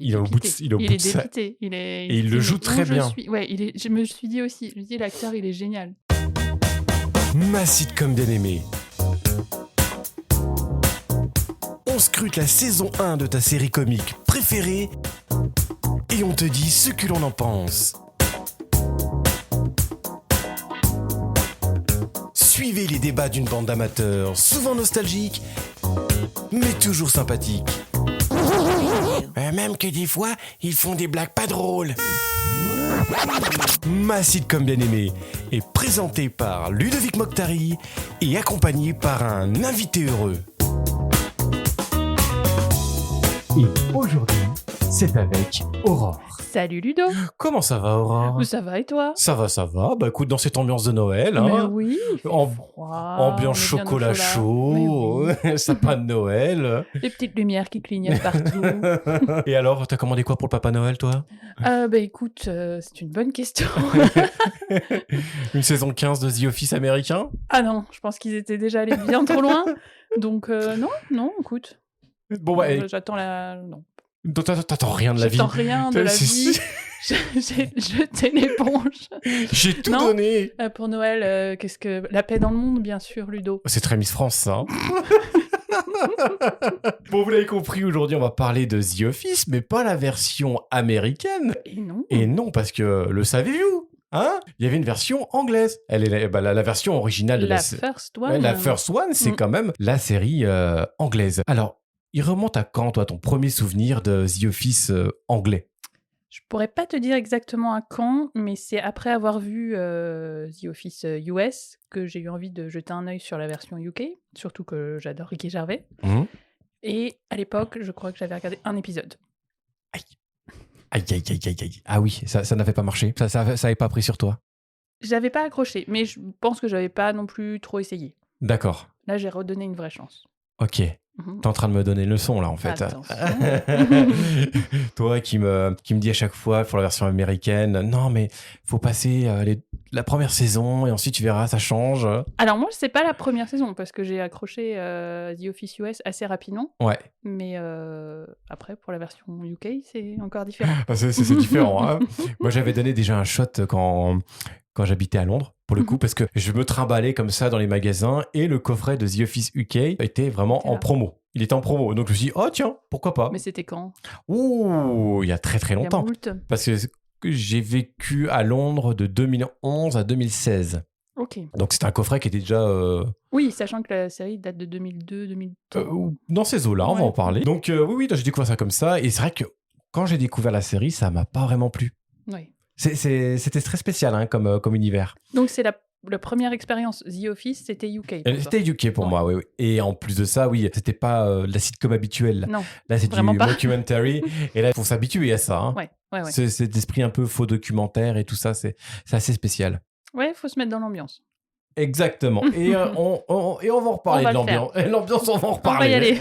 il est au bout de, il est dépité. Et il le joue très bien. Je me suis dit aussi, je me dis l'acteur, il est génial. Ma sitcom bien aimée. On scrute la saison 1 de ta série comique préférée et on te dit ce que l'on en pense. Suivez les débats d'une bande d'amateurs, souvent nostalgiques, mais toujours sympathiques. Même que des fois, ils font des blagues pas drôles. Ma sitcom bien aimée est présentée par Ludovic Mokhtari et accompagnée par un invité heureux. Et aujourd'hui, c'est avec Aurore. Salut Ludo. Comment ça va, Aurore ? Ça va et toi ? Ça va. Bah écoute, dans cette ambiance de Noël, Mais hein, oui, il fait froid, ambiance on est bien au chocolat chaud, sapin de Noël. Les petites lumières qui clignotent partout. Et alors, t'as commandé quoi pour le Papa Noël, toi ? Bah écoute, c'est une bonne question. Une saison 15 de The Office américain ? Ah non, je pense qu'ils étaient déjà allés bien trop loin. Donc non, écoute. Bon bah, j'attends la... Non. T'attends rien de la vie. J'attends rien de la vie. J'ai jeté l'éponge. J'ai tout donné. Pour Noël, qu'est-ce que... La paix dans le monde, bien sûr, Ludo. C'est très Miss France, ça. Hein. Bon, vous l'avez compris, aujourd'hui, on va parler de The Office, mais pas la version américaine. Et non, parce que, le savez-vous ? Hein ? Il y avait une version anglaise. Elle est la version originale de la First One. La First One, c'est quand même la série anglaise. Alors, il remonte à quand, toi, ton premier souvenir de The Office anglais ? Je pourrais pas te dire exactement à quand, mais c'est après avoir vu The Office US que j'ai eu envie de jeter un œil sur la version UK, surtout que j'adore Ricky Gervais. Et à l'époque, je crois que j'avais regardé un épisode. Aïe. Ah oui, ça n'avait pas marché. Ça avait pas pris sur toi. J'avais pas accroché, mais je pense que j'avais pas non plus trop essayé. D'accord. Là, j'ai redonné une vraie chance. Ok. T'es en train de me donner une leçon, là, en fait. Toi qui me dis à chaque fois, pour la version américaine, non, mais faut passer la première saison et ensuite tu verras, ça change. Alors moi, c'est pas la première saison, parce que j'ai accroché The Office US assez rapidement. Ouais. Mais après, pour la version UK, c'est encore différent. C'est différent. Hein. Moi, j'avais donné déjà un shot quand j'habitais à Londres, pour le coup, parce que je me trimballais comme ça dans les magasins et le coffret de The Office UK était vraiment en promo. Il était en promo. Donc, je me suis dit, oh tiens, pourquoi pas ? Mais c'était quand ? Ouh, il y a très très longtemps. Parce que j'ai vécu à Londres de 2011 à 2016. Ok. Donc, c'était un coffret qui était déjà... Oui, sachant que la série date de 2002, 2003. Dans ces eaux-là, on va en parler. Donc, oui, j'ai découvert ça comme ça. Et c'est vrai que quand j'ai découvert la série, ça m'a pas vraiment plu. Oui. C'était très spécial hein, comme univers. Donc c'est la première expérience The Office, c'était UK. C'était UK pour moi, oui. Et en plus de ça, oui, c'était pas la sitcom habituelle. Non, là, c'est du documentary. Et là, il faut s'habituer à ça. Hein. Ouais. Cet esprit un peu faux documentaire et tout ça, c'est assez spécial. Ouais, il faut se mettre dans l'ambiance. Exactement. Et on va en reparler de l'ambiance. Et l'ambiance, on va en reparler. On va y aller.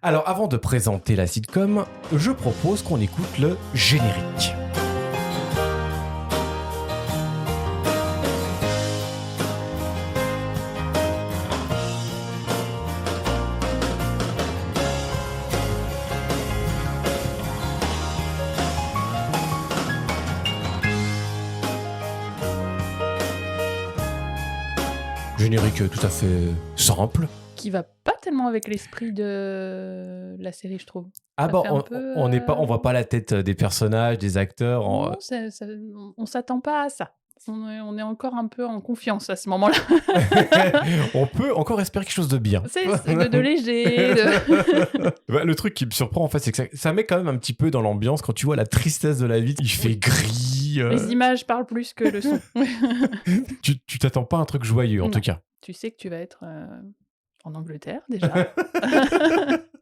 Alors, avant de présenter la sitcom, je propose qu'on écoute le générique. Générique tout à fait simple. Qui va pas tellement avec l'esprit de la série, je trouve. Ah bah, on voit pas la tête des personnages, des acteurs. Non, on s'attend pas à ça. On est encore un peu en confiance à ce moment-là. On peut encore espérer quelque chose de bien. C'est de léger. Bah, le truc qui me surprend, en fait, c'est que ça met quand même un petit peu dans l'ambiance quand tu vois la tristesse de la vie. Il fait gris. Les images parlent plus que le son. Tu t'attends pas à un truc joyeux, en tout cas. Tu sais que tu vas être en Angleterre, déjà.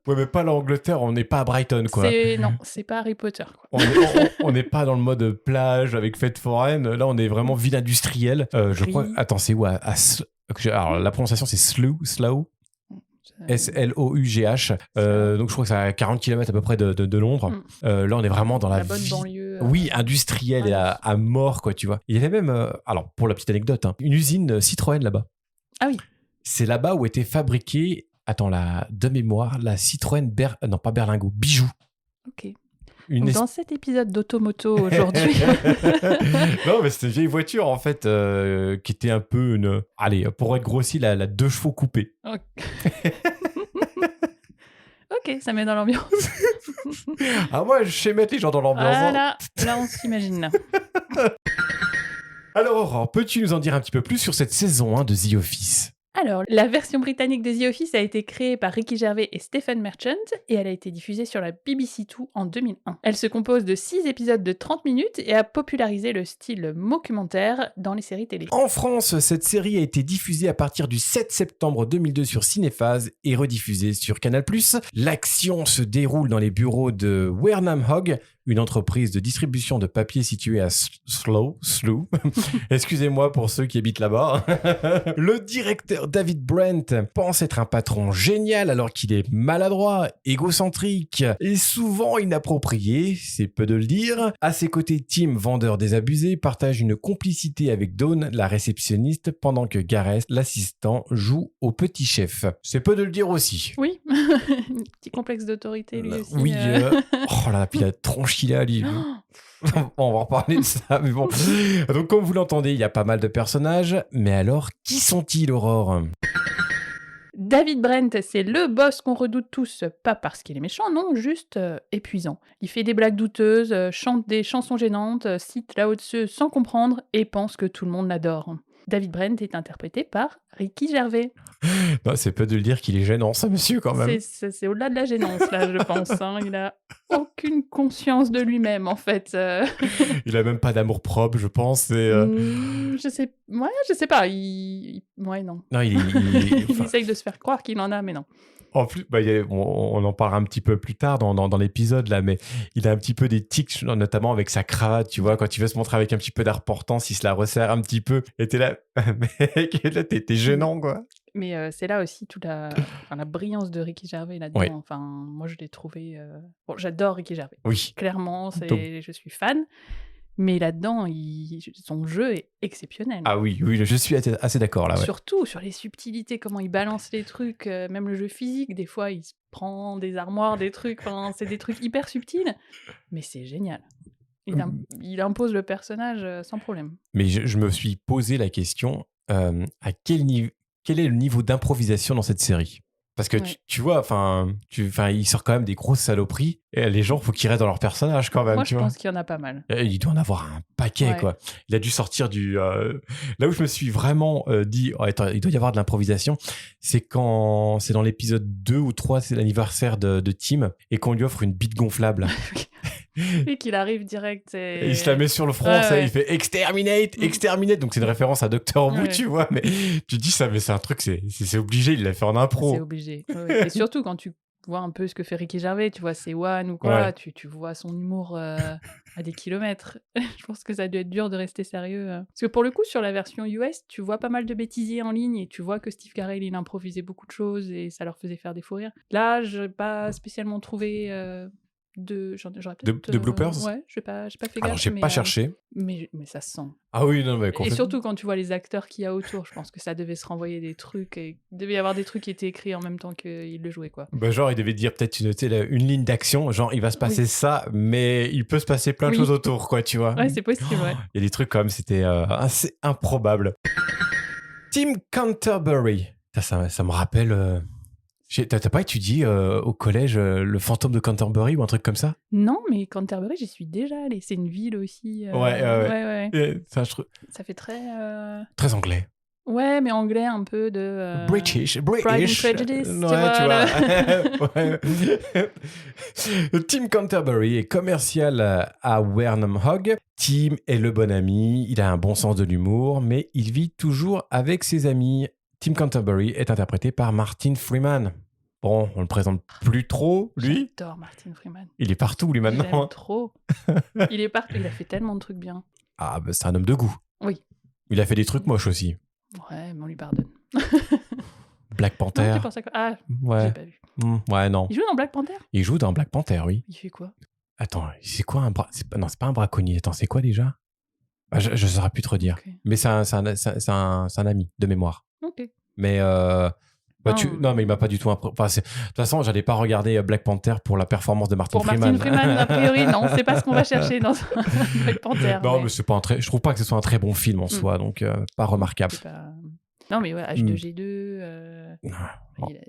Ouais, mais pas l'Angleterre, on n'est pas à Brighton, quoi. Non, c'est pas Harry Potter, quoi. On n'est pas dans le mode plage avec fête foraine. Là, on est vraiment ville industrielle. Je crois... Attends, c'est où alors, la prononciation, c'est Slough. S-L-O-U-G-H. Donc, je crois que c'est à 40 km à peu près de Londres. Là, on est vraiment dans la bonne banlieue. Oui, industrielle et à mort, quoi, tu vois. Il y avait même, alors, pour la petite anecdote, hein, une usine Citroën là-bas. Ah oui. C'est là-bas où était fabriquée, de mémoire, la Citroën, non pas Berlingot, Bijou. Ok. Une Donc, dans cet épisode d'Automoto aujourd'hui, Non, mais c'était une vieille voiture, en fait, qui était un peu une... Allez, pour être grossi, la 2 chevaux coupée. Ok. Ok, ça met dans l'ambiance. Ah, moi, je sais mettre les gens dans l'ambiance. Ah Hein. là, on s'imagine là. Alors, Aurore, peux-tu nous en dire un petit peu plus sur cette saison 1 de The Office? Alors, la version britannique de The Office a été créée par Ricky Gervais et Stephen Merchant et elle a été diffusée sur la BBC Two en 2001. Elle se compose de 6 épisodes de 30 minutes et a popularisé le style mockumentaire dans les séries télé. En France, cette série a été diffusée à partir du 7 septembre 2002 sur Cinéphase et rediffusée sur Canal+. L'action se déroule dans les bureaux de Wernham Hogg, une entreprise de distribution de papier située à Slough. Excusez-moi pour ceux qui habitent là-bas. Le directeur David Brent pense être un patron génial alors qu'il est maladroit, égocentrique et souvent inapproprié, c'est peu de le dire. À ses côtés, Tim, vendeur désabusé, partage une complicité avec Dawn, la réceptionniste, pendant que Gareth, l'assistant, joue au petit chef. C'est peu de le dire aussi. Oui, petit complexe d'autorité lui aussi. Oui, oh là, puis la tronche qu'il a, lui. On va reparler de ça, mais bon. Donc, comme vous l'entendez, il y a pas mal de personnages. Mais alors, qui sont-ils, Aurore ? David Brent, c'est le boss qu'on redoute tous, pas parce qu'il est méchant, non, juste épuisant. Il fait des blagues douteuses, chante des chansons gênantes, cite Lao Tzu sans comprendre et pense que tout le monde l'adore. David Brent est interprété par Ricky Gervais. Non, c'est peu de le dire qu'il est gênant, ça, monsieur, quand même. C'est au-delà de la gênance, là, je pense. Hein. Il a aucune conscience de lui-même, en fait. Il a même pas d'amour propre, je pense. Et, je sais pas. Ouais, non. Non, il Il essaye de se faire croire qu'il en a, mais non. En plus, bah, on en parlera un petit peu plus tard dans l'épisode, là, mais il a un petit peu des tics, notamment avec sa cravate, tu vois, quand il veut se montrer avec un petit peu d'importance, il se la resserre un petit peu, et t'es là, mec, là, t'es gênant, quoi. Mais c'est là aussi toute la brillance de Ricky Gervais là-dedans. Ouais. Enfin, moi, je l'ai trouvé... Bon, j'adore Ricky Gervais. Oui. Clairement, je suis fan. Mais là-dedans, son jeu est exceptionnel. Ah oui, je suis assez d'accord là. Ouais. Surtout sur les subtilités, comment il balance les trucs, même le jeu physique, des fois il se prend des armoires, des trucs, c'est des trucs hyper subtils, mais c'est génial. Il impose le personnage sans problème. Mais je me suis posé la question, quel est le niveau d'improvisation dans cette série ? Parce que tu vois, il sort quand même des grosses saloperies. Et les gens, faut qu'ils restent dans leur personnage quand même. Moi, je pense qu'il y en a pas mal. Et il doit en avoir un paquet, quoi. Il a dû sortir du... Là où je me suis vraiment dit, attends, il doit y avoir de l'improvisation, c'est quand c'est dans l'épisode 2 ou 3, c'est l'anniversaire de Tim, et qu'on lui offre une bite gonflable. Et qu'il arrive direct. Et il se la met sur le front, il fait exterminate. Donc c'est une référence à Doctor Who, tu vois. Mais tu dis ça, mais c'est un truc, c'est obligé, il l'a fait en impro. C'est obligé. Et surtout quand tu vois un peu ce que fait Ricky Gervais, tu vois c'est One ou quoi, tu vois son humour à des kilomètres. Je pense que ça a dû être dur de rester sérieux. Parce que pour le coup, sur la version US, tu vois pas mal de bêtisiers en ligne et tu vois que Steve Carell, il improvisait beaucoup de choses et ça leur faisait faire des fous rires. Là, je n'ai pas spécialement trouvé... de bloopers. Ouais, j'ai pas fait gaffe. Alors j'ai pas cherché, mais ça se sent. Ah oui, non, mais et surtout quand tu vois les acteurs qu'il y a autour, je pense que ça devait se renvoyer des trucs et il devait y avoir des trucs qui étaient écrits en même temps qu'il le jouait, quoi. Bah genre il devait dire peut-être une ligne d'action, genre il va se passer ça, mais il peut se passer plein de choses autour, quoi, tu vois. Ouais, c'est possible. Ouais. Il y a des trucs comme c'était assez improbable. Tim Canterbury, ça me rappelle. T'as pas étudié au collège le fantôme de Canterbury ou un truc comme ça ? Non, mais Canterbury, j'y suis déjà allée. C'est une ville aussi. Ouais. Ça fait très... Très anglais. Ouais, mais anglais un peu de... British. Pride and Prejudice, tu vois. Tim Canterbury est commercial à Wernham Hogg. Tim est le bon ami, il a un bon sens de l'humour, mais il vit toujours avec ses amis. Tim Canterbury est interprété par Martin Freeman. Bon, on le présente plus trop, lui. J'adore Martin Freeman. Il est partout, lui, maintenant. J'aime trop. Il est partout. Il a fait tellement de trucs bien. Ah, bah, c'est un homme de goût. Oui. Il a fait des trucs moches aussi. Ouais, mais on lui pardonne. Black Panther. Non, tu penses à quoi ? Ah, ouais. J'ai pas vu. Ouais, non. Il joue dans Black Panther ? Il joue dans Black Panther, oui. Il fait quoi ? Attends, c'est quoi un Non, c'est pas un braconnier. Attends, c'est quoi déjà ? Je ne saurais plus te redire. Okay. Mais c'est un ami de mémoire. Ok. Mais Bah, non, mais il m'a pas du tout de toute façon, j'allais pas regarder Black Panther pour la performance de Martin Freeman. Pour Martin Freeman, a priori, non, c'est pas ce qu'on va chercher dans Black Panther. Non, mais c'est pas je trouve pas que ce soit un très bon film en soi, donc pas remarquable. Non, mais ouais, H2G2,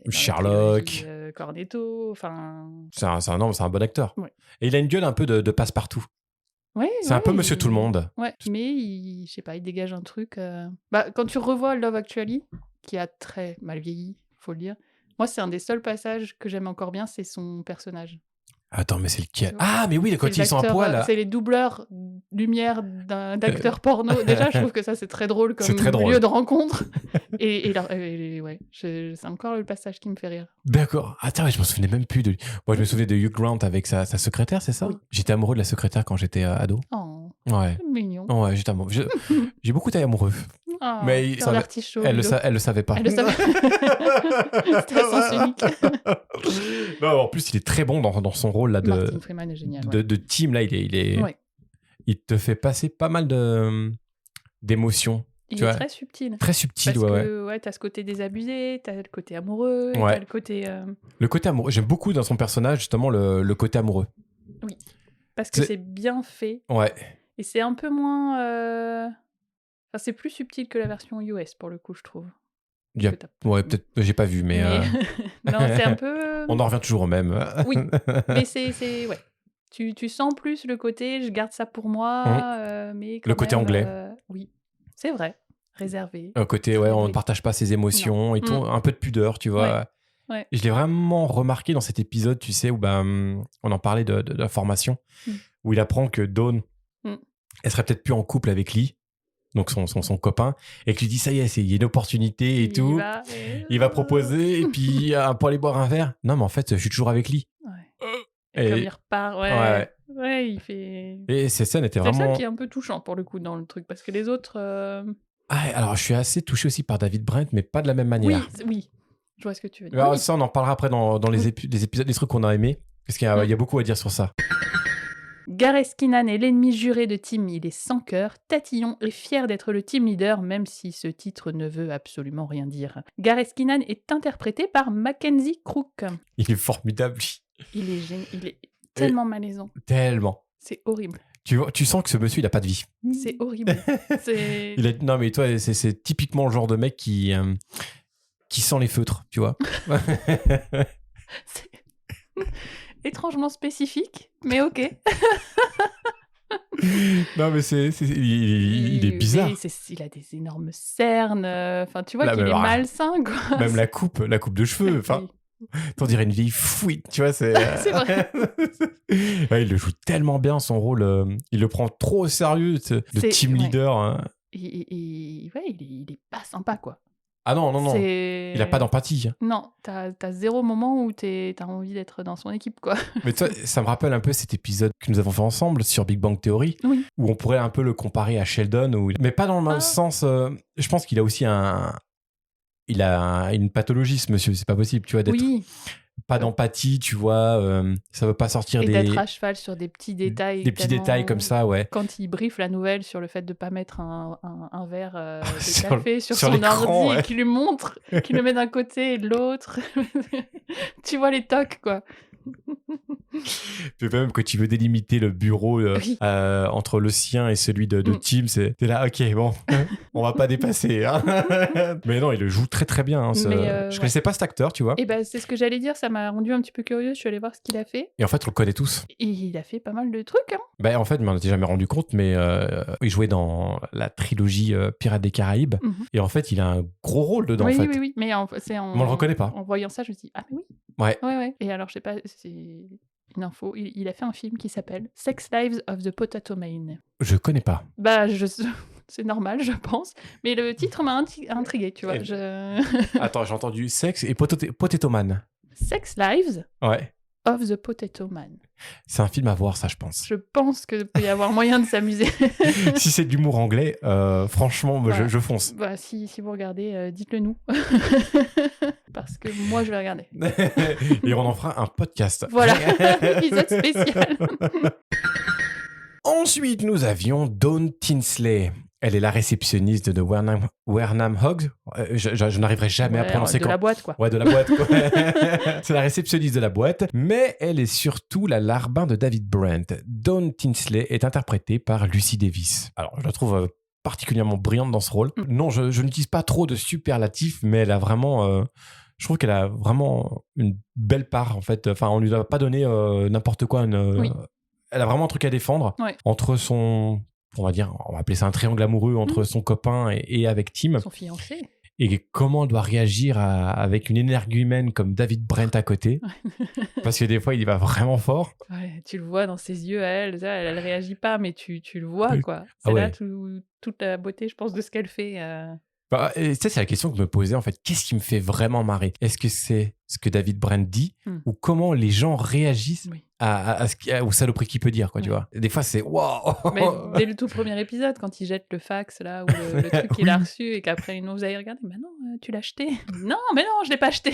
Sherlock, Cornetto, enfin... c'est un bon acteur. Ouais. Et il a une gueule un peu de passe-partout. Ouais, c'est un peu Monsieur Tout-le-Monde. Ouais, mais je sais pas, il dégage un truc... quand tu revois Love Actually, qui a très mal vieilli, faut le dire, moi, c'est un des seuls passages que j'aime encore bien, c'est son personnage. Attends, mais c'est lequel? Ah, mais oui, quand ils sont à poil. Là. C'est les doubleurs lumière d'acteurs porno. Déjà, je trouve que ça, c'est très drôle comme lieu de rencontre. et ouais, c'est encore le passage qui me fait rire. D'accord. Attends, je me souvenais même plus de lui. Moi, je me souvenais de Hugh Grant avec sa secrétaire, c'est ça? Oui. J'étais amoureux de la secrétaire quand j'étais ado. Oh, ouais. C'est mignon. Ouais, j'étais amoureux. J'ai beaucoup été amoureux. Oh, mais elle le savait pas. Elle le savait. C'était à sens unique. Non, en plus, il est très bon dans son rôle là Martin Freeman est génial. De Tim là, il te fait passer pas mal d'émotions. Il est très subtil. Très subtil, parce que t'as ce côté désabusé, t'as le côté amoureux, ouais. t'as le côté... Le côté amoureux. J'aime beaucoup dans son personnage, justement, le côté amoureux. Oui, parce que c'est bien fait. Ouais. Et c'est un peu moins... Enfin, c'est plus subtil que la version US, pour le coup, je trouve. Ouais, peut-être, j'ai pas vu, mais... non, c'est un peu... On en revient toujours au même. Oui, mais c'est... Ouais. Tu sens plus le côté, je garde ça pour moi, mais quand le côté même, anglais. Oui, c'est vrai. Réservé. Un côté, on ne partage pas ses émotions et tout. Un peu de pudeur, tu vois. Ouais. Et je l'ai vraiment remarqué dans cet épisode, tu sais, où on en parlait de la formation, où il apprend que Dawn, elle serait peut-être plus en couple avec Lee, donc son copain, et que lui dit, ça y est, il y a une opportunité et tout. Il va proposer, et puis pour aller boire un verre. Non, mais en fait, je suis toujours avec Lee. Ouais. Et comme il repart, ouais, il fait... Et ces scènes étaient vraiment... C'est ça qui est un peu touchant, pour le coup, dans le truc, parce que les autres... alors, je suis assez touché aussi par David Brent, mais pas de la même manière. Oui. Je vois ce que tu veux dire. Alors, ça, on en parlera après dans les épisodes, les trucs qu'on a aimés, parce qu'il y a beaucoup à dire sur ça. Gareth Kinnan est l'ennemi juré de Tim, il est sans cœur, tatillon et fier d'être le team leader, même si ce titre ne veut absolument rien dire. Gareth Kinnan est interprété par Mackenzie Crook. Il est formidable, lui. Il est génial, il est tellement malaisant. Tellement. C'est horrible. Tu sens que ce monsieur, il a pas de vie. C'est horrible. Non, mais toi, c'est typiquement le genre de mec qui sent les feutres, tu vois. C'est étrangement spécifique, mais ok. Non, mais il est bizarre. Il a des énormes cernes. Enfin, tu vois qu'il est malsain, quoi. Même la coupe de cheveux. Enfin, t'en dirais une vieille fouille, tu vois. C'est vrai. Ouais, il le joue tellement bien, son rôle. Il le prend trop au sérieux, de team leader. Hein. Il est pas sympa, quoi. Ah non. Il a pas d'empathie. Non, t'as zéro moment où t'as envie d'être dans son équipe, quoi. Mais toi, ça me rappelle un peu cet épisode que nous avons fait ensemble sur Big Bang Theory, où on pourrait un peu le comparer à Sheldon, mais pas dans le même sens. Je pense qu'il a aussi une pathologie, ce monsieur. C'est pas possible, tu vois, d'être... Pas d'empathie, tu vois, ça veut pas sortir d'être à cheval sur des petits détails. Des petits détails comme ça, ouais. Quand il briefe la nouvelle sur le fait de pas mettre un verre de café sur son l'écran, ordi, et qu'il lui montre, qu'il le met d'un côté et de l'autre. Tu vois les tocs, quoi. Puis même quand tu veux délimiter le bureau entre le sien et celui de Tim, t'es là, ok, bon, on va pas dépasser. Hein. Mais non, il le joue très très bien. Hein, je connaissais pas cet acteur, tu vois. Et c'est ce que j'allais dire, ça m'a rendu un petit peu curieux. Je suis allée voir ce qu'il a fait. Et en fait, on le connaît tous. Et il a fait pas mal de trucs. Hein. En fait, je m'en étais jamais rendu compte, mais il jouait dans la trilogie Pirates des Caraïbes. Et en fait, il a un gros rôle dedans. Oui, en fait. oui. Mais on le reconnaît pas. En voyant ça, je me suis dit, ah, mais oui. Ouais. Et alors, je sais pas, c'est une info. Il a fait un film qui s'appelle Sex Lives of the Potato Man. Je connais pas. C'est normal, je pense. Mais le titre m'a intrigué, tu vois. Attends, j'ai entendu sexe et Potato Man. Sex Lives of the Potato Man. C'est un film à voir, ça, je pense. Je pense qu'il peut y avoir moyen de s'amuser. Si c'est de l'humour anglais, franchement, je fonce. Si vous regardez, dites-le nous. Parce que moi, je vais regarder. Et on en fera un podcast. Voilà, épisode spécial. Ensuite, nous avions Dawn Tinsley. Elle est la réceptionniste de Wernham Hogg. Je n'arriverai jamais à prononcer de la boîte, quoi. Ouais, de la boîte, quoi. C'est la réceptionniste de la boîte. Mais elle est surtout la larbin de David Brent. Dawn Tinsley est interprétée par Lucy Davis. Alors, je la trouve particulièrement brillante dans ce rôle. Non, je n'utilise pas trop de superlatifs, mais elle a vraiment... je trouve qu'elle a vraiment une belle part, en fait. Enfin, on lui a pas donné n'importe quoi. Oui. Elle a vraiment un truc à défendre entre son... On va appeler ça un triangle amoureux entre son copain et avec Tim. Son fiancé. Et comment elle doit réagir avec une énergumène comme David Brent à côté. Parce que des fois, il y va vraiment fort. Ouais, tu le vois dans ses yeux à elle. Elle réagit pas, mais tu le vois, quoi. C'est là toute la beauté, je pense, de ce qu'elle fait. Et ça, c'est la question que je me posais, en fait. Qu'est-ce qui me fait vraiment marrer ? Est-ce que c'est ce que David Brent dit ou comment les gens réagissent aux saloperies qu'il peut dire, quoi, tu vois ? Des fois, c'est waouh. Mais dès le tout premier épisode, quand il jette le fax, là, ou le truc qu'il a reçu et qu'après une vous avez regardé, bah non, tu l'as acheté. Non, mais non, je l'ai pas acheté.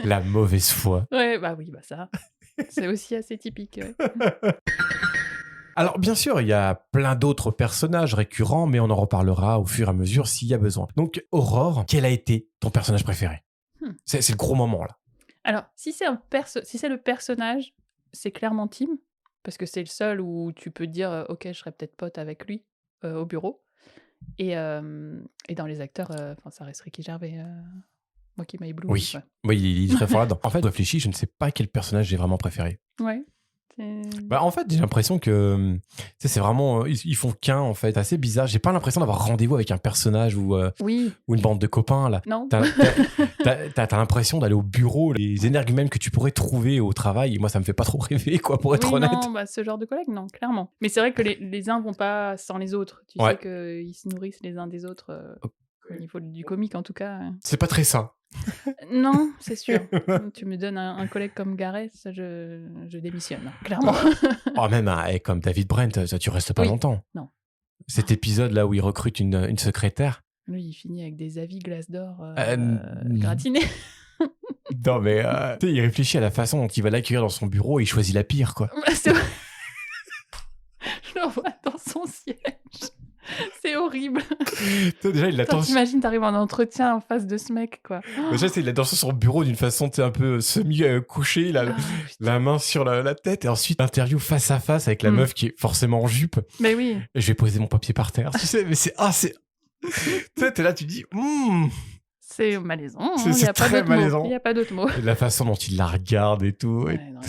La mauvaise foi. Ouais, bah oui, bah ça. C'est aussi assez typique. Ouais. Alors, bien sûr, il y a plein d'autres personnages récurrents, mais on en reparlera au fur et à mesure s'il y a besoin. Donc, Aurore, quel a été ton personnage préféré ? C'est le gros moment, là. Alors, si c'est le personnage, c'est clairement Tim, parce que c'est le seul où tu peux te dire « Ok, je serais peut-être pote avec lui au bureau ». Et dans les acteurs, ça reste Ricky Gervais, moi qui m'a ébloui. Oui, il est très fort là-dedans. En fait, je réfléchis, je ne sais pas quel personnage j'ai vraiment préféré. Ouais. En fait, j'ai l'impression que c'est vraiment ils font qu'un, en fait, assez bizarre. J'ai pas l'impression d'avoir rendez-vous avec un personnage ou une bande de copains là. Non. T'as l'impression d'aller au bureau, les énergumènes que tu pourrais trouver au travail. Et moi, ça me fait pas trop rêver, quoi, pour être honnête. Non, ce genre de collègues, non, clairement. Mais c'est vrai que les uns vont pas sans les autres. Tu sais qu'ils se nourrissent les uns des autres. Au niveau du comique, en tout cas. C'est pas très sain. Non, c'est sûr. Tu me donnes un collègue comme Gareth, je démissionne, clairement. Même comme David Brent, ça tu restes pas longtemps. Non. Cet épisode là où il recrute une secrétaire. Lui, il finit avec des avis glace d'or gratinés. Non, mais il réfléchit à la façon dont il va l'accueillir dans son bureau et il choisit la pire, quoi. C'est vrai. Je le vois dans son siège. C'est horrible. Déjà, il attend. T'imagines, t'arrives en entretien en face de ce mec, quoi. Déjà, il attend sur son bureau d'une façon un peu semi-couché, la main sur la tête, et ensuite interview face à face avec la meuf qui est forcément en jupe. Mais oui. Et je vais poser mon papier par terre, tu sais, mais c'est. Tu sais, t'es là, tu dis. C'est malaisant. C'est très malaisant. Il n'y a pas d'autre mot. La façon dont il la regarde et tout. Ouais, non,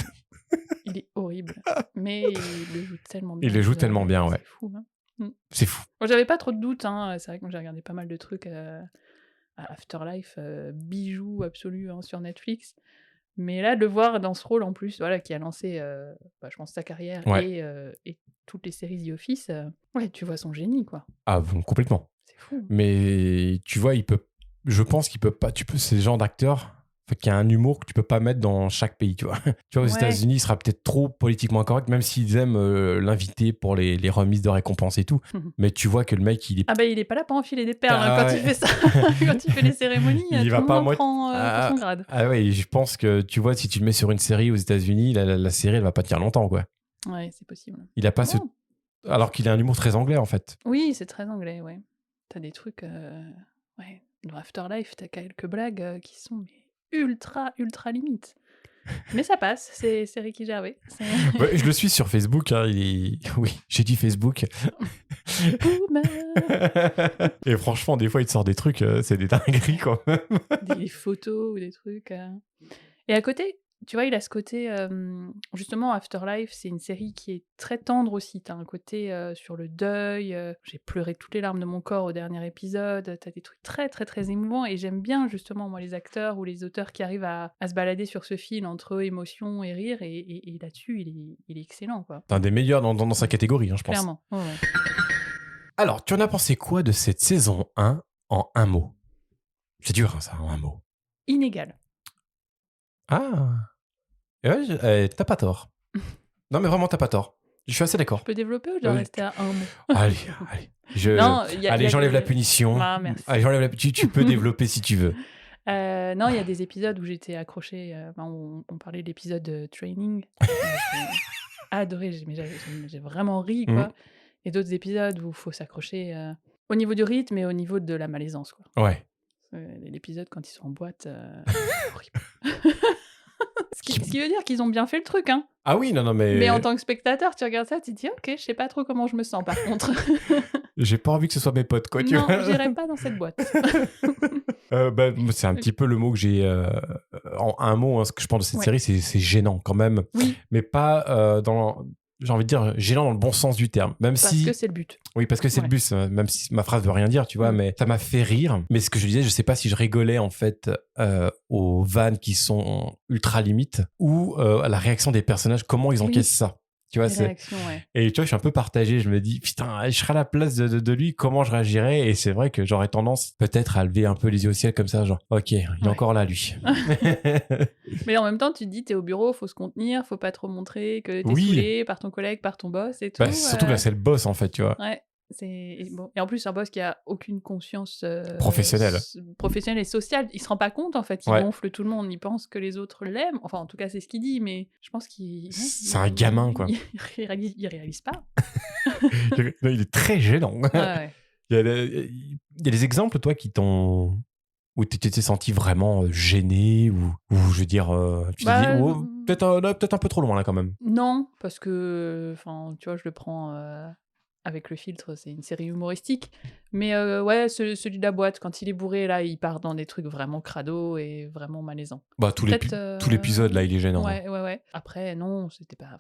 il est horrible. Mais il le joue tellement bien. Il le joue tellement bien, ouais. C'est fou, hein. C'est fou. Moi, j'avais pas trop de doutes. C'est vrai que j'ai regardé pas mal de trucs à Afterlife, bijou absolu sur Netflix. Mais là, de le voir dans ce rôle en plus, qui a lancé, je pense, sa carrière et toutes les séries The Office, tu vois son génie, quoi. Ah, bon, complètement. C'est fou. Mais tu vois, je pense qu'il peut pas. C'est le genre d'acteur qu'il y a un humour que tu peux pas mettre dans chaque pays, tu vois. Tu vois, aux États-Unis, il sera peut-être trop politiquement incorrect, même s'ils aiment l'inviter pour les remises de récompenses et tout. Mais tu vois que le mec, il est. Ah il est pas là pour enfiler des perles quand il fait ça. Quand il fait les cérémonies, il va pas prend pour son grade. Ah ouais, je pense que tu vois, si tu le mets sur une série aux États-Unis, la série, elle va pas tenir longtemps, quoi. Ouais, c'est possible. Il a pas alors qu'il a un humour très anglais, en fait. Oui, c'est très anglais, ouais. T'as des trucs. Dans Afterlife, t'as quelques blagues qui sont ultra limite. Mais ça passe, c'est Ricky Gervais. Je le suis sur Facebook. Oui, j'ai dit Facebook. Et franchement, des fois, il te sort des trucs, c'est des dingueries quand même. Des photos ou des trucs. Et à côté, tu vois, il a ce côté. Justement, Afterlife, c'est une série qui est très tendre aussi. T'as un côté sur le deuil. J'ai pleuré toutes les larmes de mon corps au dernier épisode. T'as des trucs très, très, très émouvants. Et j'aime bien, justement, moi, les acteurs ou les auteurs qui arrivent à se balader sur ce fil entre émotion et rire. Et là-dessus, il est excellent, quoi. C'est un des meilleurs dans sa catégorie, je pense. Clairement. Ouais. Alors, tu en as pensé quoi de cette saison 1 en un mot ? C'est dur, ça, en un mot. Inégal. Ah. T'as pas tort. Non, mais vraiment, t'as pas tort. Je suis assez d'accord. Je peux développer ou je dois rester à un mot ? Allez. Allez, j'enlève la punition. Ah, merci. Allez, j'enlève tu peux développer si tu veux. Non, il y a des épisodes où j'étais accrochée. On parlait de l'épisode Training. J'ai adoré, j'ai vraiment ri, quoi. Et d'autres épisodes où il faut s'accrocher Au niveau du rythme et au niveau de la malaisance, quoi. Ouais. L'épisode quand ils sont en boîte, horrible. Ce qui veut dire qu'ils ont bien fait le truc, hein. Ah oui, non, mais... Mais en tant que spectateur, tu regardes ça, tu te dis: «OK, je sais pas trop comment je me sens, par contre». J'ai pas envie que ce soit mes potes, quoi, tu Non, vois. j'irai pas dans cette boîte. C'est un petit peu le mot que j'ai... en un mot, hein, ce que je pense de cette série, c'est gênant, quand même. Oui. Mais pas dans... J'ai envie de dire gênant dans le bon sens du terme. Même Parce que c'est le but. Oui, parce que c'est le but, même si ma phrase veut rien dire, tu vois, mais ça m'a fait rire. Mais ce que je disais, je sais pas si je rigolais en fait aux vannes qui sont ultra limites ou à la réaction des personnages, comment ils encaissent ça. Tu vois, Et tu vois, je suis un peu partagé. Je me dis, putain, je serais à la place de lui, comment je réagirais? Et c'est vrai que j'aurais tendance peut-être à lever un peu les yeux au ciel comme ça, genre, ok, il est encore là, lui. Mais en même temps, tu te dis, t'es au bureau, faut se contenir, faut pas trop montrer que t'es saoulé par ton collègue, par ton boss et tout. Surtout là, c'est le boss, en fait, tu vois. Ouais. Et en plus, un boss qui a aucune conscience professionnelle et sociale, il se rend pas compte en fait, il gonfle tout le monde, il pense que les autres l'aiment, enfin en tout cas c'est ce qu'il dit, mais je pense c'est un gamin quoi. Il réalise pas. Il est très gênant. Ouais. Il y a des exemples toi qui t'ont où tu t'es senti vraiment gêné ou je veux dire tu t'es dit peut-être un peu trop loin là quand même. Non, parce que enfin tu vois, je le prends avec le filtre, c'est une série humoristique. Mais celui de la boîte, quand il est bourré, là, il part dans des trucs vraiment crado et vraiment malaisants. Bah, tout l'épisode, là, il est gênant. Ouais. Après, non, c'était pas...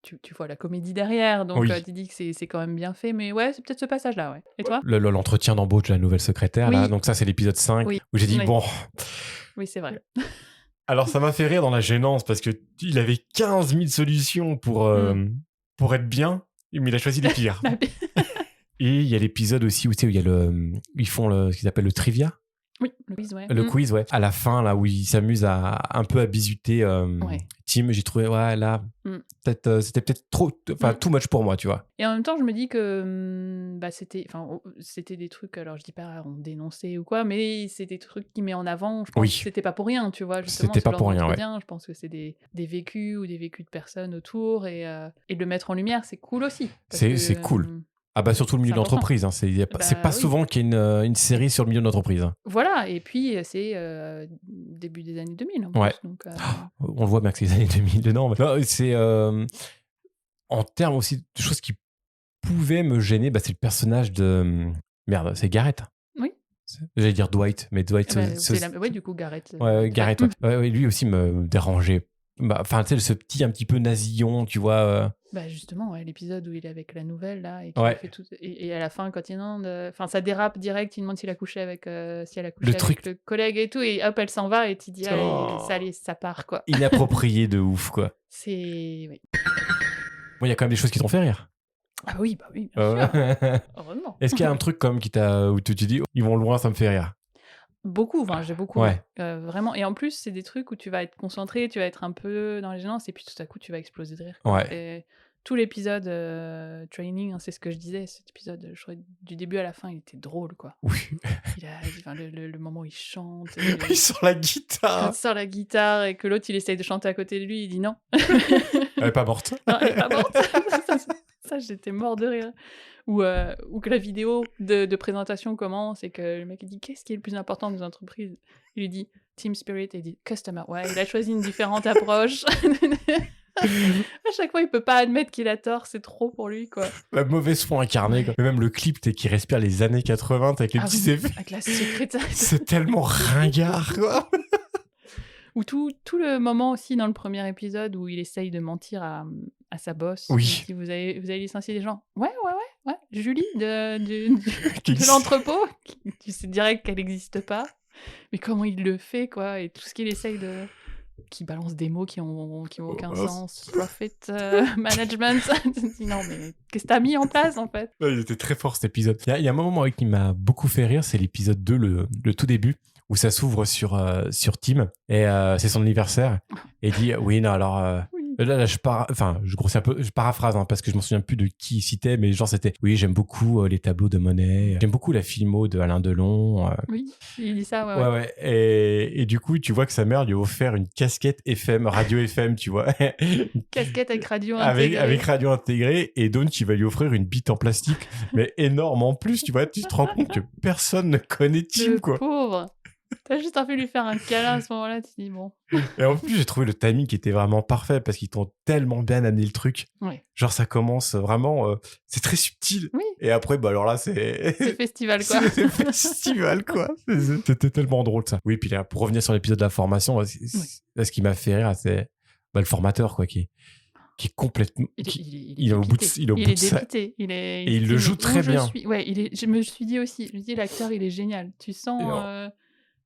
Tu vois la comédie derrière, donc tu dis que c'est quand même bien fait. Mais ouais, c'est peut-être ce passage-là, ouais. Et toi ? L'entretien d'embauche de la nouvelle secrétaire, là. Donc ça, c'est l'épisode 5, où j'ai dit, bon... Oui, c'est vrai. Alors, ça m'a fait rire dans la gênance, parce qu'il avait 15 000 solutions pour être bien. Mais il a choisi les pires. Et il y a l'épisode aussi où, ils font ce qu'ils appellent le trivia. Oui, le quiz, ouais. Le quiz, ouais. À la fin, là, où ils s'amusent un peu à bisuter Tim, j'ai trouvé, c'était peut-être trop, too much pour moi, tu vois. Et en même temps, je me dis que c'était des trucs, alors je dis pas on dénonçait ou quoi, mais c'est des trucs qui met en avant. Je pense que c'était pas pour rien, tu vois. Justement, c'était pas pour rien, je pense que c'est des vécus ou des vécus de personnes autour et de le mettre en lumière, c'est cool aussi. C'est cool. Ah bah surtout le milieu d'entreprise, hein. C'est pas souvent qu'il y a une série sur le milieu d'entreprise. Voilà, et puis c'est début des années 2000 en plus. Donc, on le voit bien que c'est les années 2000 dedans. Mais non, c'est en termes aussi de choses qui pouvaient me gêner, c'est le personnage de... Merde, c'est Garrett. Oui. J'allais dire Dwight, mais Dwight... Oui, du coup, Garrett. Ouais, Garrett, ouais. Lui aussi me dérangeait. Enfin, tu sais, ce petit un petit peu nasillon, tu vois... justement, l'épisode où il est avec la nouvelle, là, et fait tout... Et à la fin, quand il demande... Enfin, ça dérape direct, il demande s'il a couché avec, le collègue et tout, et hop, elle s'en va, et tu dis, allez, ça part, quoi. Inapproprié de ouf, quoi. C'est... Oui. Bon, il y a quand même des choses qui t'ont fait rire. Ah oui, bien sûr. Heureusement. Est-ce qu'il y a un truc comme où tu te dis, ils vont loin, ça me fait rire? Beaucoup, j'ai beaucoup. Vraiment. Et en plus, c'est des trucs où tu vas être concentré, tu vas être un peu dans les gênances, et puis tout à coup, tu vas exploser de rire. Et tout l'épisode training, c'est ce que je disais, cet épisode, je crois, du début à la fin, il était drôle, quoi. Oui. Le moment où il chante. Il sort la guitare. Quand il sort la guitare et que l'autre, il essaye de chanter à côté de lui, il dit non. Elle est pas morte. Non, elle est pas morte. Ça, j'étais mort de rire. Ou que la vidéo de présentation commence et que le mec il dit qu'est-ce qui est le plus important dans les entreprises, il lui dit team spirit et il dit customer. Ouais, il a choisi une différente approche. À chaque fois il peut pas admettre qu'il a tort, c'est trop pour lui, quoi. La mauvaise foi incarnée, quoi. Mais même le clip qui respire les années 80 avec les petits effets, avec la secrétaire, c'est tellement ringard, quoi. Ou tout le moment aussi dans le premier épisode où il essaye de mentir à sa boss. Oui. Si vous avez licencié des gens. Ouais. Julie de l'entrepôt, tu sais direct qu'elle n'existe pas. Mais comment il le fait, quoi. Et tout ce qu'il essaye de... Qui balance des mots qui ont aucun sens. Profit management. Non, mais qu'est-ce que t'as mis en place, en fait? Il était très fort, cet épisode. Il y a un moment qui m'a beaucoup fait rire, c'est l'épisode 2, le tout début, où ça s'ouvre sur Tim, et c'est son anniversaire, et il dit, oui, non, alors, Là, je grossis un peu, je paraphrase parce que je m'en souviens plus de qui il citait, mais genre c'était oui, j'aime beaucoup les tableaux de Monet, j'aime beaucoup la filmo de Alain Delon. Oui, il dit ça, ouais. Et du coup, tu vois que sa mère lui a offert une casquette FM, radio FM, tu vois. Casquette avec radio intégrée. Avec radio intégrée, et donc il va lui offrir une bite en plastique, mais énorme en plus, tu vois. Tu te rends compte que personne ne connaît Tim, quoi. Pauvre. T'as juste envie de lui faire un câlin à ce moment-là, tu te dis bon. Et en plus, j'ai trouvé le timing qui était vraiment parfait parce qu'ils t'ont tellement bien amené le truc. Oui. Genre, ça commence vraiment, c'est très subtil. Oui. Et après, bah alors là, c'est festival, quoi. C'est festival, quoi. C'était tellement drôle, ça. Oui, puis là, pour revenir sur l'épisode de la formation, ce qui m'a fait rire, c'est le formateur, quoi, qui est complètement. Il est au bout de ça. Il est dépité. Et il le joue très bien. Je me suis dit aussi, l'acteur, il est génial. Tu sens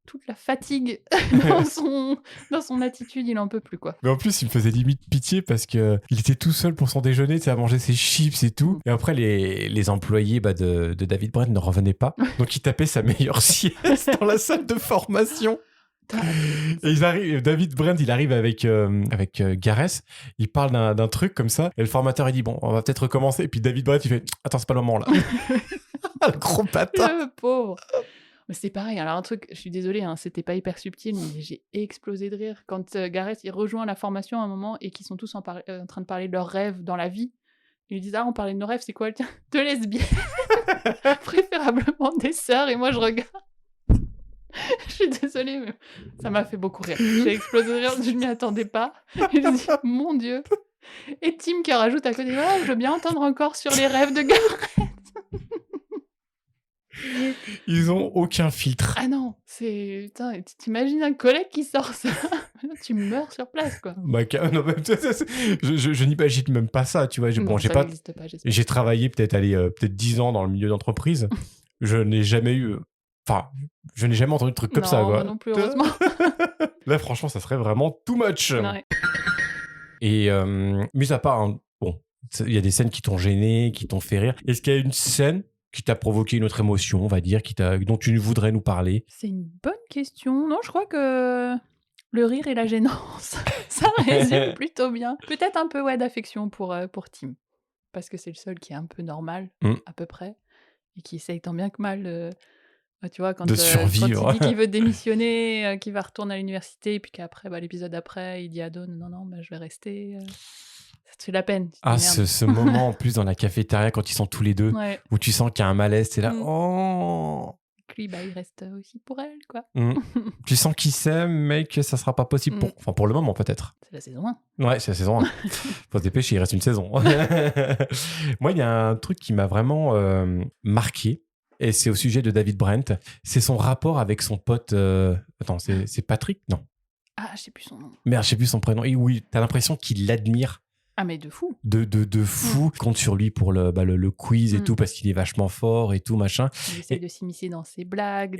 toute la fatigue dans son attitude, il en peut plus, quoi. Mais en plus, il me faisait limite pitié parce que il était tout seul pour son déjeuner, tu sais, à manger ses chips et tout. Et après, les employés de David Brent ne revenaient pas. Donc, il tapait sa meilleure sieste dans la salle de formation. Et David Brent, il arrive avec Gareth, il parle d'un truc comme ça, et le formateur, il dit bon, on va peut-être recommencer. Et puis David Brent, il fait attends, c'est pas le moment là. Le gros bâtard. Le pauvre. Mais c'est pareil, alors un truc, je suis désolée, hein, c'était pas hyper subtil, mais j'ai explosé de rire quand Gareth il rejoint la formation à un moment et qu'ils sont tous en train de parler de leurs rêves dans la vie. Ils lui disent on parlait de nos rêves, c'est quoi le tien? De lesbiennes. Préférablement des sœurs, et moi je regarde. Je suis désolée, mais ça m'a fait beaucoup rire. J'ai explosé de rire, je m'y attendais pas. Et je me dis, mon Dieu. Et Tim qui rajoute à côté, je veux bien entendre encore sur les rêves de Gareth. Ils ont aucun filtre. Ah non, Putain, t'imagines un collègue qui sort ça, tu meurs sur place, quoi. Non, je n'imagine même pas ça, tu vois. J'ai travaillé peut-être 10 ans dans le milieu d'entreprise. Je n'ai jamais eu... Enfin, je n'ai jamais entendu de truc comme ça, quoi. Non plus, heureusement. Là, franchement, ça serait vraiment too much. Ouais. Et mis à part... bon, il y a des scènes qui t'ont gêné, qui t'ont fait rire. Est-ce qu'il y a une scène qui t'a provoqué une autre émotion, on va dire, dont tu voudrais nous parler? C'est une bonne question. Non, je crois que le rire et la gênance, ça résume plutôt bien. Peut-être un peu d'affection pour Tim, parce que c'est le seul qui est un peu normal, à peu près, et qui essaye tant bien que mal, tu vois, quand de survivre. Quand il dit qu'il veut démissionner, qu'il va retourner à l'université, et puis qu'après, l'épisode d'après, il dit à Dawn, non, je vais rester... Ça te fait la peine. Ce moment en plus dans la cafétéria quand ils sont tous les deux, où tu sens qu'il y a un malaise, t'es là, Lui, il reste aussi pour elle, quoi. Tu sens qu'ils s'aiment, mais que ça sera pas possible pour le moment, peut-être. C'est la saison 1. Ouais, c'est la saison 1. Faut se dépêcher, il reste une saison. Moi, il y a un truc qui m'a vraiment marqué, et c'est au sujet de David Brent. C'est son rapport avec son pote... Attends, c'est Patrick? Non. Ah, je sais plus son nom. Merde, je sais plus son prénom. Et oui, t'as l'impression qu'il l'admire. Ah, mais de fou. De fou. Il compte sur lui pour le quiz et tout, parce qu'il est vachement fort et tout, machin. Il essaie de s'immiscer dans ses blagues.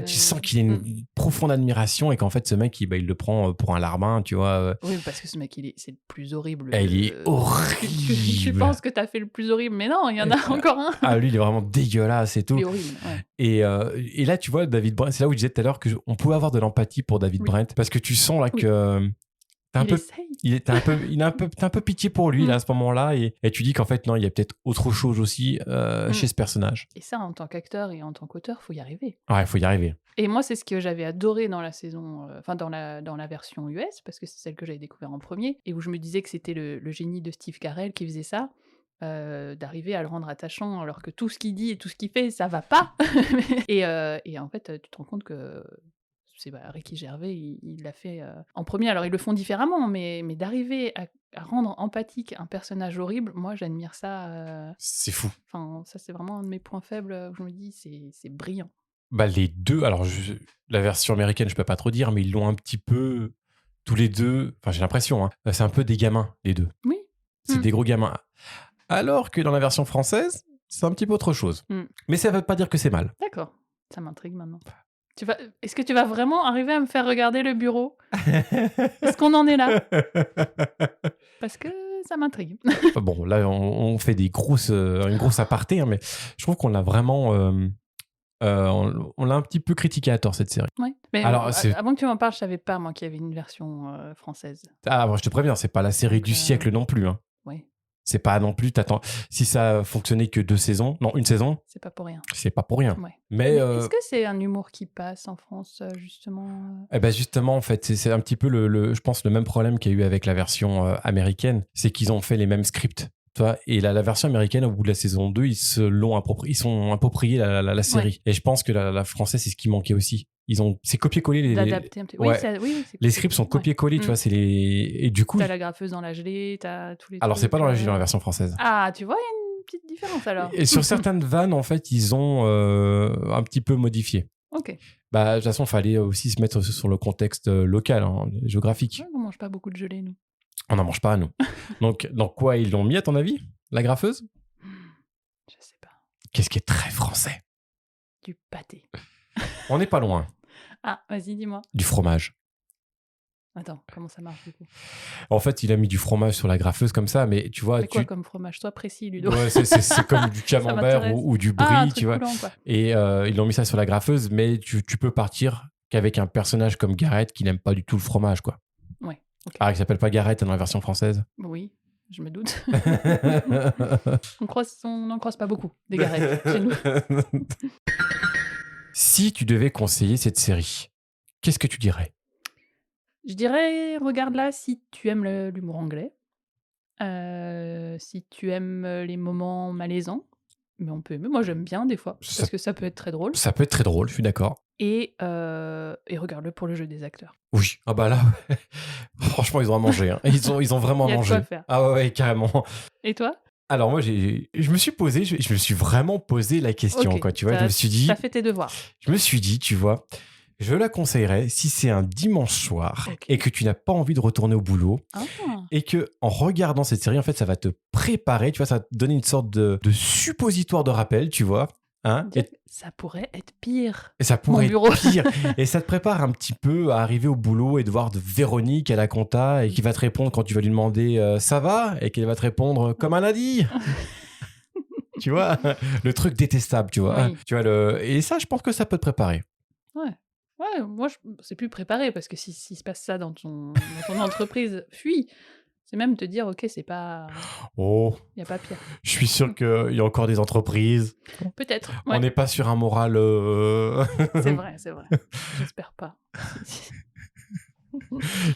Tu sens qu'il a une profonde admiration, et qu'en fait, ce mec, il le prend pour un larbin, tu vois. Oui, parce que ce mec, c'est le plus horrible. Il est horrible. Tu penses que t'as fait le plus horrible, mais non, il y en a encore un. Ah, lui, il est vraiment dégueulasse et tout. Il est horrible, ouais. Et là, tu vois, David Brent, c'est là où je disais tout à l'heure qu'on pouvait avoir de l'empathie pour David Brent, parce que tu sens là que... T'as un peu pitié pour lui là, à ce moment-là, et tu dis qu'en fait non, il y a peut-être autre chose aussi chez ce personnage. Et ça, en tant qu'acteur et en tant qu'auteur, faut y arriver. Ouais, faut y arriver. Et moi, c'est ce que j'avais adoré dans la saison, dans la version US, parce que c'est celle que j'avais découvert en premier, et où je me disais que c'était le génie de Steve Carell qui faisait ça, d'arriver à le rendre attachant alors que tout ce qu'il dit et tout ce qu'il fait, ça va pas. et en fait, tu te rends compte que c'est Ricky Gervais, il l'a fait en premier. Alors, ils le font différemment, mais d'arriver à rendre empathique un personnage horrible, moi, j'admire ça. C'est fou. Enfin, ça, c'est vraiment un de mes points faibles où je me dis, c'est brillant. Les deux, alors la version américaine, je peux pas trop dire, mais ils l'ont un petit peu tous les deux. Enfin, j'ai l'impression, c'est un peu des gamins, les deux. Oui. C'est des gros gamins. Alors que dans la version française, c'est un petit peu autre chose. Mais ça veut pas dire que c'est mal. D'accord, ça m'intrigue maintenant. Est-ce que tu vas vraiment arriver à me faire regarder le bureau? Est-ce qu'on en est là? Parce que ça m'intrigue. Bon, là, on fait une grosse aparté, mais je trouve qu'on l'a vraiment On l'a un petit peu critiqué à tort, cette série. Ouais. Mais Alors, avant que tu m'en parles, je savais pas, moi, qu'il y avait une version française. Ah, moi, je te préviens, c'est pas la série Donc, du siècle non plus. Hein. Oui, C'est pas non plus, si ça a fonctionné que 2 saisons, non, une saison, c'est pas pour rien. c'est pas pour rien. Ouais. Mais, Mais est-ce que c'est un humour qui passe en France, justement eh ben justement, en fait, c'est un petit peu, je pense, le même problème qu'il y a eu avec la version américaine, c'est qu'ils ont fait les mêmes scripts. Tu vois, et la version américaine, au bout de la saison 2, ils sont appropriés la série. Et je pense que la française, c'est ce qui manquait aussi. C'est copier-coller d'adapter un petit peu. ouais. Oui, c'est Les scripts sont copier-coller, tu vois, et du coup. T'as la graffeuse dans la gelée, t'as tous les Alors, trucs, c'est pas dans la gelée dans la version française. Ah, tu vois, il y a une petite différence alors. Et sur certaines vannes, en fait, ils ont un petit peu modifié. Ok. Bah, de toute façon, il fallait aussi se mettre sur le contexte local, hein, géographique. Ouais, on mange pas beaucoup de gelée, nous. On n'en mange pas, nous. Donc, dans quoi ils l'ont mis, à ton avis? La graffeuse? Je sais pas. Qu'est-ce qui est très français? Du pâté. On n'est pas loin. Ah, vas-y, dis-moi. Du fromage. Attends, comment ça marche du coup? En fait, il a mis du fromage sur la graffeuse comme ça, mais tu vois... Mais quoi comme fromage? Sois précis, Ludo. Ouais, c'est comme du camembert ou du brie, tu vois. Coulant, quoi. Et ils l'ont mis ça sur la graffeuse, mais tu peux partir qu'avec un personnage comme Garrett qui n'aime pas du tout le fromage, quoi. Ouais. Okay. Ah, il s'appelle pas Garrett dans la version française? Oui, je me doute. On n'en croise pas beaucoup, des Garrett, chez nous. Si tu devais conseiller cette série, qu'est-ce que tu dirais? Je dirais, regarde-la si tu aimes l'humour anglais, si tu aimes les moments malaisants, mais on peut aimer. Moi, j'aime bien des fois, parce que ça peut être très drôle. Ça peut être très drôle, je suis d'accord. Et regarde-le pour le jeu des acteurs. Oui, ah bah là, franchement, ils ont à manger. Hein. Ils ont vraiment à manger. Il y a de quoi faire. Ah ouais, carrément. Et toi? Alors moi, je me suis posé, je me suis vraiment posé la question, quoi, tu vois. Je me suis dit... T'as fait tes devoirs. Je me suis dit, tu vois, je la conseillerais si c'est un dimanche soir et que tu n'as pas envie de retourner au boulot et que en regardant cette série, en fait, ça va te préparer, tu vois, ça va te donner une sorte de suppositoire de rappel, tu vois. Hein, ça pourrait être pire. Et ça pourrait être pire. Et ça te prépare un petit peu à arriver au boulot et de voir Véronique à la compta et qui va te répondre quand tu vas lui demander ça va et qu'elle va te répondre comme un lundi. Tu vois, le truc détestable, tu vois. Oui. Tu vois et ça, je pense que ça peut te préparer. Ouais, moi, c'est plus préparé parce que si se passe ça dans ton entreprise, fuis. C'est même te dire, ok, c'est pas... Oh, il n'y a pas pire. Je suis sûr qu'il y a encore des entreprises. Peut-être. Ouais. On n'est pas sur un moral... C'est vrai. J'espère pas.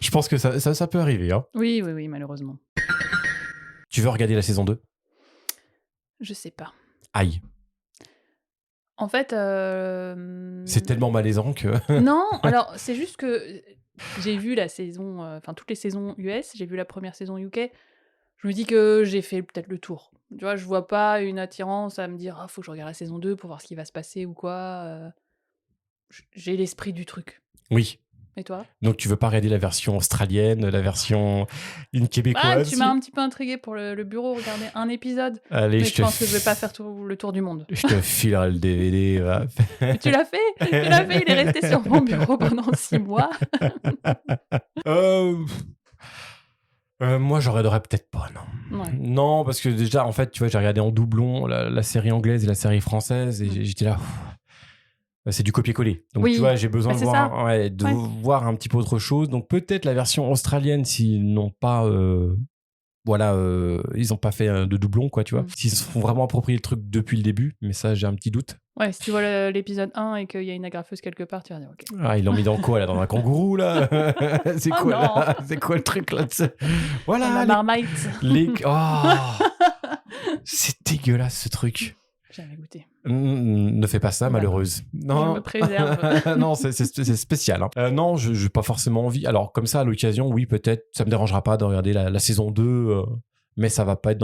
Je pense que ça peut arriver. Hein. Oui, malheureusement. Tu veux regarder la saison 2? Je sais pas. Aïe. En fait... C'est tellement malaisant que... Non, alors c'est juste que j'ai vu la saison... Enfin, toutes les saisons US, j'ai vu la première saison UK. Je me dis que j'ai fait peut-être le tour. Tu vois, je vois pas une attirance à me dire « Ah, faut que je regarde la saison 2 pour voir ce qui va se passer ou quoi. » J'ai l'esprit du truc. Oui. Et toi? Donc tu veux pas regarder la version australienne, la version une québécoise? Tu m'as un petit peu intrigué pour le bureau, regarder un épisode. Allez, mais je pense que je vais pas faire le tour du monde. Je te filerai le DVD. Mais tu l'as fait? Il est resté sur mon bureau pendant 6 mois. Moi, je regarderais peut-être pas, non. Ouais. Non, parce que déjà, en fait, tu vois, j'ai regardé en doublon la série anglaise et la série française et j'étais là... C'est du copier-coller. Donc, tu vois, j'ai besoin de voir un petit peu autre chose. Donc, peut-être la version australienne, s'ils n'ont pas... ils n'ont pas fait de doublon, quoi, tu vois. S'ils se font vraiment approprier le truc depuis le début. Mais ça, j'ai un petit doute. Ouais, si tu vois l'épisode 1 et qu'il y a une agrafeuse quelque part, tu vas dire, ok. Ah, ils l'ont mis dans quoi, là? Dans un kangourou, là? C'est quoi, là? C'est quoi le truc, là? Voilà. La marmite. C'est dégueulasse, ce truc. J'avais goûté. Ne fais pas ça, malheureuse. Non. Je me préserve. Non, c'est spécial. Hein. Non, je n'ai pas forcément envie. Alors, comme ça, à l'occasion, oui, peut-être. Ça me dérangera pas de regarder la saison 2, mais ça va pas être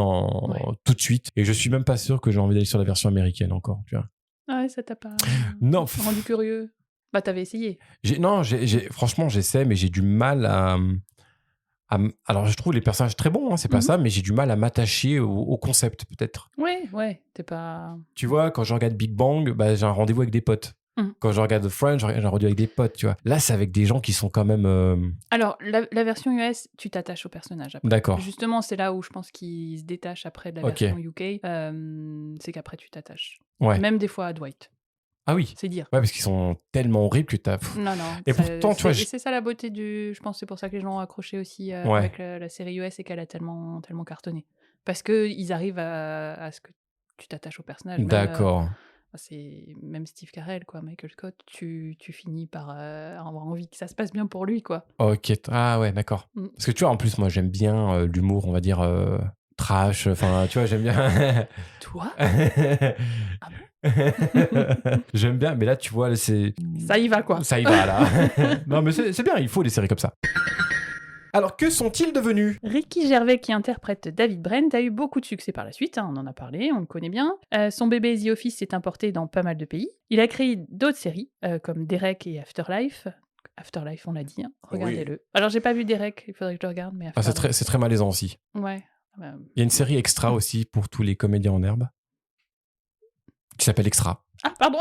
tout de suite. Et je suis même pas sûr que j'ai envie d'aller sur la version américaine encore, tu vois. Ah ouais, ça t'a pas rendu curieux? Bah, t'avais essayé. Franchement, j'essaie, mais j'ai du mal à... Alors, je trouve les personnages très bons, hein, c'est pas ça, mais j'ai du mal à m'attacher au concept, peut-être. Ouais, t'es pas... Tu vois, quand je regarde Big Bang, bah, j'ai un rendez-vous avec des potes. Quand je regarde Friends, j'ai un rendez-vous avec des potes, tu vois. Là, c'est avec des gens qui sont quand même... Alors, la version US, tu t'attaches au personnage après. D'accord. Justement, c'est là où je pense qu'ils se détachent après de la version UK. C'est qu'après, tu t'attaches. Ouais. Même des fois à Dwight. Ah oui. C'est dire. Ouais, parce qu'ils sont tellement horribles que t'as... Non. Et pourtant, tu vois... C'est ça la beauté du... Je pense que c'est pour ça que les gens ont accroché aussi avec la série US et qu'elle a tellement cartonné. Parce qu'ils arrivent à ce que tu t'attaches au personnage. D'accord. C'est même Steve Carell, quoi, Michael Scott, tu finis par avoir envie que ça se passe bien pour lui, quoi. Ok, ah ouais, d'accord. Parce que tu vois, en plus, moi, j'aime bien l'humour, on va dire, trash, enfin, tu vois, j'aime bien... Toi? Ah bon? J'aime bien, mais là, tu vois, c'est... Ça y va, quoi. Ça y va, là. Non, mais c'est bien, il faut des séries comme ça. Alors, que sont-ils devenus? Ricky Gervais, qui interprète David Brent, a eu beaucoup de succès par la suite, on en a parlé, on le connaît bien. Son bébé The Office s'est importé dans pas mal de pays. Il a créé d'autres séries, comme Derek et Afterlife. Afterlife, on l'a dit, hein. Regardez-le. Oui. Alors, j'ai pas vu Derek, il faudrait que je le regarde, mais Afterlife... c'est très malaisant aussi. Ouais. Il y a une série extra aussi pour tous les comédiens en herbe, qui s'appelle Extra. Ah, pardon.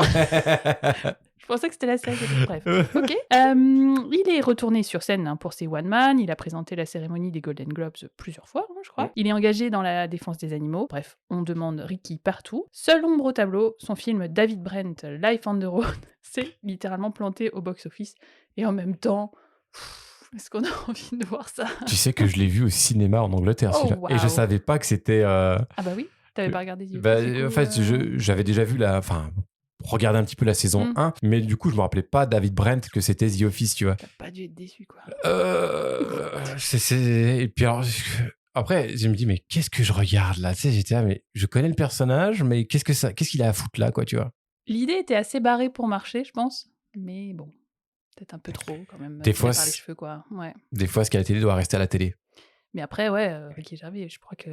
Je pensais que c'était la série. Bref. Ok. Il est retourné sur scène pour ses One Man. Il a présenté la cérémonie des Golden Globes plusieurs fois, je crois. Il est engagé dans la défense des animaux. Bref, on demande Ricky partout. Seul ombre au tableau, son film David Brent, Life on the Road, s'est littéralement planté au box-office. Et en même temps, est-ce qu'on a envie de voir ça? Tu sais que je l'ai vu au cinéma en Angleterre, celui-là. Wow. Et je savais pas que c'était... Ah bah oui. T'avais pas regardé The Office, en fait, j'avais déjà vu regarder un petit peu la saison 1, mais du coup, je me rappelais pas David Brent que c'était The Office, tu vois. T'as pas dû être déçu, quoi. Et puis alors, après, je me dis, mais qu'est-ce que je regarde là? Tu sais, j'étais là, mais je connais le personnage, mais qu'est-ce qu'il a à foutre là, quoi, tu vois? L'idée était assez barrée pour marcher, je pense, mais bon, peut-être un peu trop quand même. Des fois, par les cheveux, quoi. Ouais. Des fois, ce qui est à la télé doit rester à la télé. Mais après, Ricky Gervais, je crois que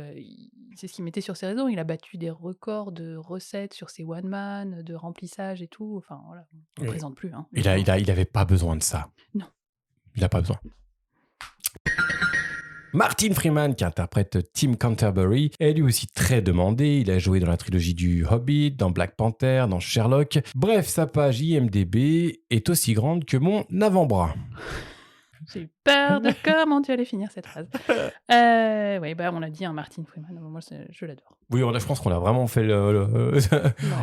c'est ce qu'il mettait sur ses réseaux. Il a battu des records de recettes sur ses one man, de remplissage et tout. Enfin, voilà, on ne présente plus. Hein, il avait pas besoin de ça. Non. Il a pas besoin. Martin Freeman, qui interprète Tim Canterbury, est lui aussi très demandé. Il a joué dans la trilogie du Hobbit, dans Black Panther, dans Sherlock. Bref, sa page IMDb est aussi grande que mon avant-bras. J'ai eu peur de comment tu allais finir cette phrase. Oui, on l'a dit, Martin Freeman, moi je l'adore. Oui, je pense qu'on a vraiment fait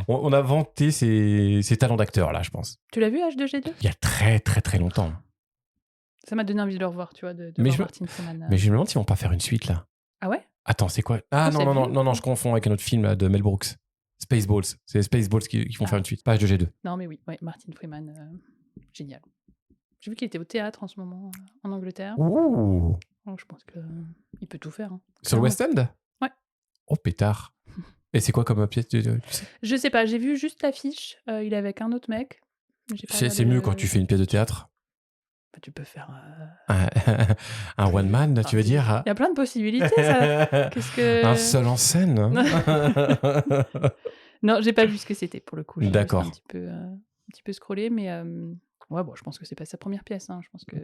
on a vanté ses talents d'acteur, là, je pense. Tu l'as vu, H2G2 ? Il y a très, très, très longtemps. Ça m'a donné envie de le revoir, tu vois, de voir Martin Freeman. Mais je me demande s'ils vont pas faire une suite, là. Ah ouais ? Attends, c'est quoi ? Ah non, je confonds avec un autre film là, de Mel Brooks. Spaceballs. C'est Spaceballs qui vont faire une suite, pas H2G2. Non, mais oui, Martin Freeman, génial. J'ai vu qu'il était au théâtre en ce moment, en Angleterre. Ouh. Donc, je pense qu'il peut tout faire. Hein. Sur le West End ? Ouais. Oh, pétard. Et c'est quoi comme pièce, tu sais ? Je sais pas, j'ai vu juste l'affiche. Il est avec un autre mec. C'est mieux quand tu fais une pièce de théâtre. Tu peux faire... un one man, tu veux dire ? Il y a plein de possibilités, ça. Un seul en scène. Non, j'ai pas vu ce que c'était, pour le coup. D'accord. J'ai un petit peu scrollé, mais... Ouais, je pense que c'est pas sa première pièce. Hein. Je pense que...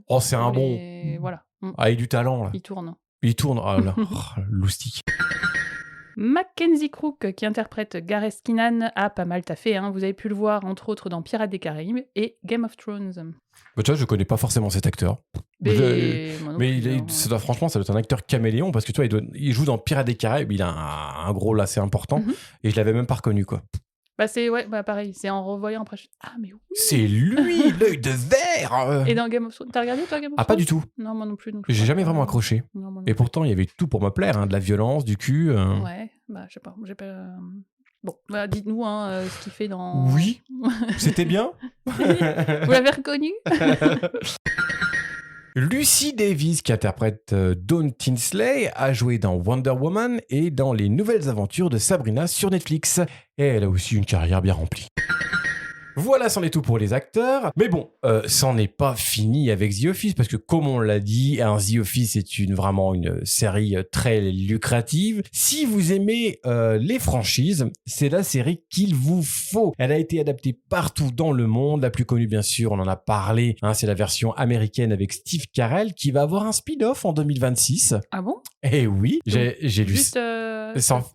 Oh, c'est un bon. Voilà. Ah, il a du talent, là. Il tourne. Oh là, loustique. Mackenzie Crook, qui interprète Gareth Keenan, a pas mal taffé. Hein. Vous avez pu le voir, entre autres, dans Pirates des Caraïbes et Game of Thrones. Tu vois, je connais pas forcément cet acteur. Mais franchement, ça doit être un acteur caméléon, parce que tu vois, il joue dans Pirates des Caraïbes, il a un gros rôle assez important, et je l'avais même pas reconnu, quoi. Pareil, c'est en revoyant après. Ah, mais oui. C'est lui, l'œil de verre. Et dans Game of Thrones, t'as regardé toi Game of Thrones ? Ah, pas du tout. Non, moi non plus. J'ai jamais vraiment accroché. Non, et pourtant, il y avait tout pour me plaire, hein, de la violence, du cul. Ouais, je sais pas. J'ai pas. Bon, dites-nous ce qu'il fait dans. Oui. C'était bien. Vous l'avez reconnu ? Lucy Davis, qui interprète Dawn Tinsley, a joué dans Wonder Woman et dans Les Nouvelles Aventures de Sabrina sur Netflix. Et elle a aussi une carrière bien remplie. Voilà, c'en est tout pour les acteurs. Mais bon, c'en n'est pas fini avec The Office, parce que comme on l'a dit, The Office est vraiment une série très lucrative. Si vous aimez les franchises, c'est la série qu'il vous faut. Elle a été adaptée partout dans le monde. La plus connue, bien sûr, on en a parlé, c'est la version américaine avec Steve Carell, qui va avoir un spin-off en 2026. Ah bon ? Eh oui, j'ai lu ça.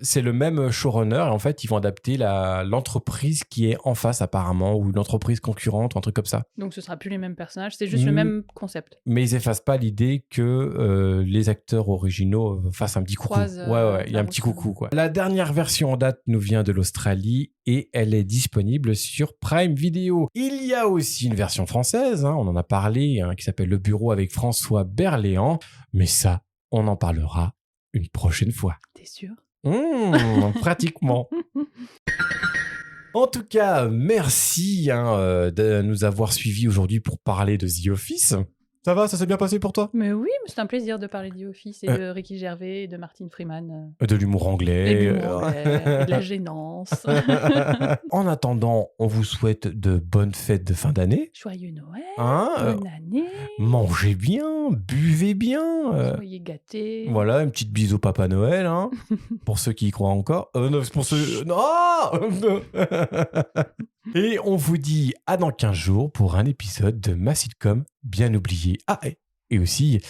C'est le même showrunner, et en fait, ils vont adapter l'entreprise qui est en face, apparemment. concurrent ou une entreprise concurrente ou un truc comme ça. Donc ce sera plus les mêmes personnages, c'est juste le même concept. Mais ils effacent pas l'idée que les acteurs originaux fassent un petit coucou. Ouais, il y a un petit coucou, quoi. La dernière version en date nous vient de l'Australie et elle est disponible sur Prime Video. Il y a aussi une version française, on en a parlé, qui s'appelle Le Bureau avec François Berléand. Mais ça, on en parlera une prochaine fois. T'es sûr ? Pratiquement. En tout cas, merci de nous avoir suivis aujourd'hui pour parler de The Office. Ça va, ça s'est bien passé pour toi ? Mais oui, c'est un plaisir de parler de The Office et de Ricky Gervais et de Martin Freeman. De l'humour anglais. Et de la gênance. En attendant, on vous souhaite de bonnes fêtes de fin d'année. Joyeux Noël, bonne année. Mangez bien, buvez bien. Soyez gâtés. Voilà, une petite bise au Papa Noël, pour ceux qui y croient encore. Non, c'est pour ceux... Non. Et on vous dit à dans 15 jours pour un épisode de ma sitcom bien oubliée. Ah, et aussi,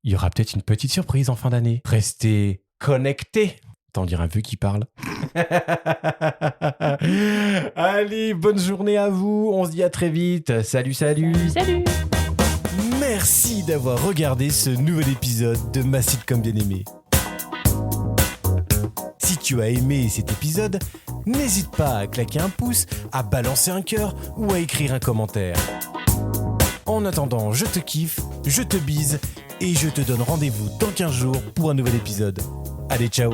il y aura peut-être une petite surprise en fin d'année. Restez connectés. T'en dire un peu qui parle. Allez, bonne journée à vous. On se dit à très vite. Salut. Salut. Merci d'avoir regardé ce nouvel épisode de ma sitcom bien aimée. Si tu as aimé cet épisode, n'hésite pas à claquer un pouce, à balancer un cœur ou à écrire un commentaire. En attendant, je te kiffe, je te bise et je te donne rendez-vous dans 15 jours pour un nouvel épisode. Allez, ciao!